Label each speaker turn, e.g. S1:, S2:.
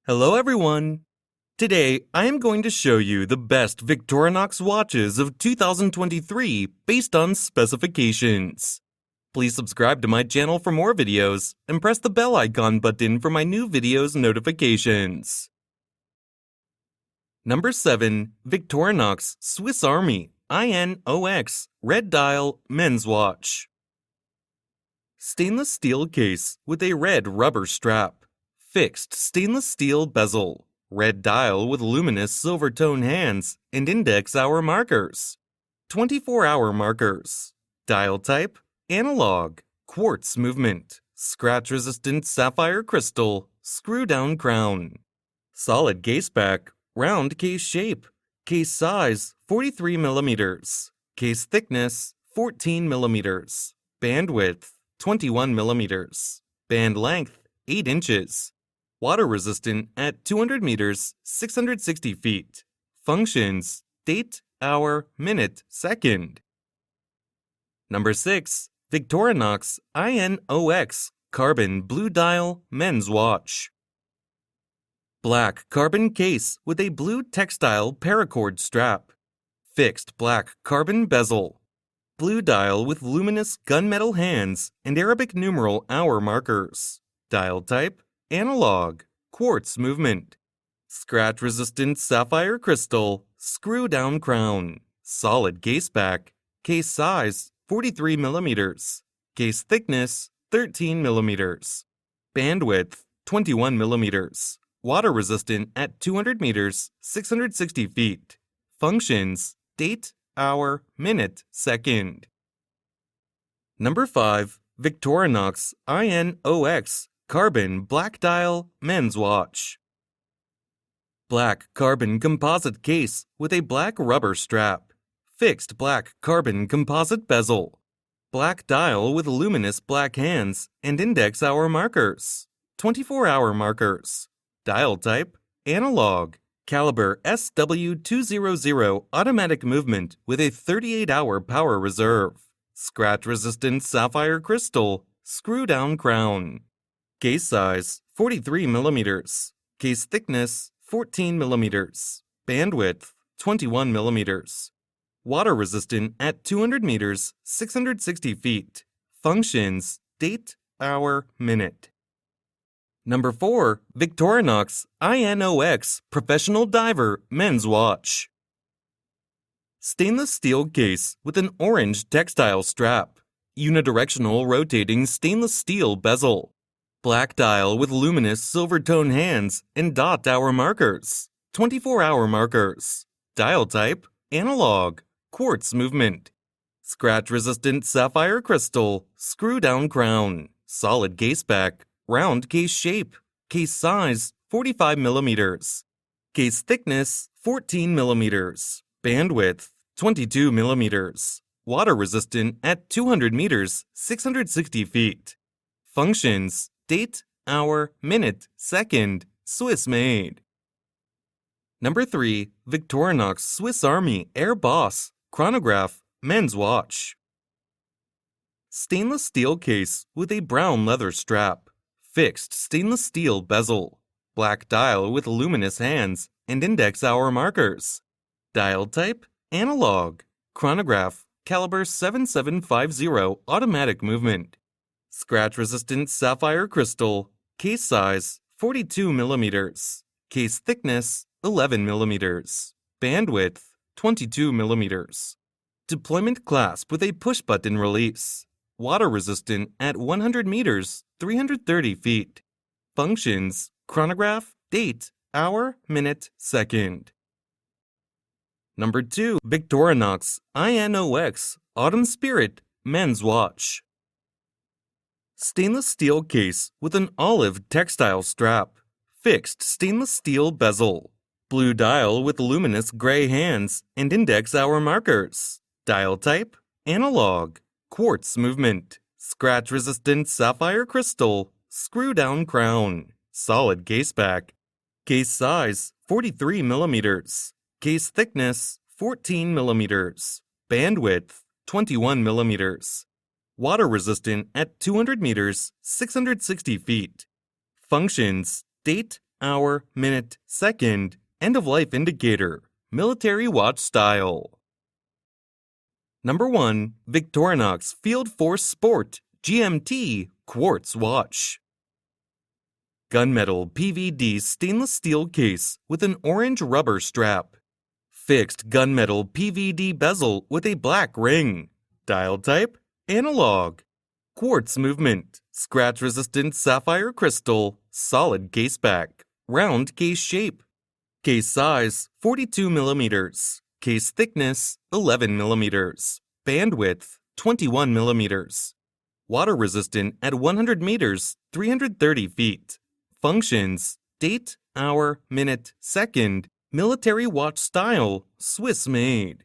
S1: Hello everyone! Today, I am going to show you the best Victorinox watches of 2023 based on specifications. Please subscribe to my channel for more videos and press the bell icon button for my new videos notifications. Number 7. Victorinox Swiss Army INOX Red Dial Men's Watch. Stainless steel case with a red rubber strap. Fixed stainless steel bezel, red dial with luminous silver tone hands and index hour markers. 24-hour markers. Dial type, analog, quartz movement, scratch-resistant sapphire crystal, screw-down crown. Solid case back, round case shape. Case size, 43 millimeters. Case thickness, 14 millimeters. Band width, 21 millimeters. Band length, 8 inches. Water resistant at 200 meters, 660 feet. Functions, date, hour, minute, second. Number 6. Victorinox INOX Carbon Blue Dial Men's Watch. Black carbon case with a blue textile paracord strap. Fixed black carbon bezel. Blue dial with luminous gunmetal hands and Arabic numeral hour markers. Dial type, analog, quartz movement, scratch-resistant sapphire crystal, screw-down crown, solid case back, case size 43 millimeters, case thickness 13 millimeters, band width 21 millimeters, water resistant at 200 meters, 660 feet. Functions, date, hour, minute, second. Number 5. Victorinox INOX Carbon Black Dial Men's Watch. Black carbon composite case with a black rubber strap. Fixed black carbon composite bezel. Black dial with luminous black hands and index hour markers. 24-hour markers. Dial type, analog. Caliber SW200 automatic movement with a 38-hour power reserve. Scratch-resistant sapphire crystal, screw-down crown. Case size, 43 millimeters. Case thickness, 14 millimeters. Band width, 21 millimeters. Water resistant at 200 meters, 660 feet. Functions, date, hour, minute. Number 4. Victorinox INOX Professional Diver Men's Watch. Stainless steel case with an orange textile strap. Unidirectional rotating stainless steel bezel. Black dial with luminous silver tone hands and dot hour markers. 24-hour markers. Dial type, analog, quartz movement. Scratch-resistant sapphire crystal, screw-down crown. Solid case back, round case shape. Case size, 45 millimeters. Case thickness, 14 millimeters. Band width, 22 millimeters. Water resistant at 200 meters, 660 feet. Functions, date, hour, minute, second, Swiss made. Number 3. Victorinox Swiss Army Air Boss Chronograph Men's Watch. Stainless steel case with a brown leather strap. Fixed stainless steel bezel. Black dial with luminous hands and index hour markers. Dial type, analog. Chronograph, caliber 7750 automatic movement. Scratch-resistant sapphire crystal, case size 42 millimeters, case thickness 11 millimeters, band width 22 millimeters. Deployment clasp with a push-button release. Water resistant at 100 meters, 330 feet. Functions, chronograph, date, hour, minute, second. Number 2. Victorinox INOX Autumn Spirit Men's Watch. Stainless steel case with an olive textile strap. Fixed stainless steel bezel. Blue dial with luminous gray hands and index hour markers. Dial type, analog. Quartz movement. Scratch-resistant sapphire crystal. Screw-down crown. Solid case back. Case size, 43 millimeters. Case thickness, 14 millimeters. Band width, 21 millimeters. Water resistant at 200 meters, 660 feet. Functions, date, hour, minute, second, end-of-life indicator, military watch style. Number 1. Victorinox Field Force Sport GMT Quartz Watch. Gunmetal PVD stainless steel case with an orange rubber strap. Fixed gunmetal PVD bezel with a black ring. Dial type, analog. Quartz movement, scratch-resistant sapphire crystal, solid case back, round case shape. Case size, 42 millimeters. Case thickness, 11 millimeters. Bandwidth, 21 millimeters. Water resistant at 100 meters, 330 feet. Functions, date, hour, minute, second, military watch style, Swiss made.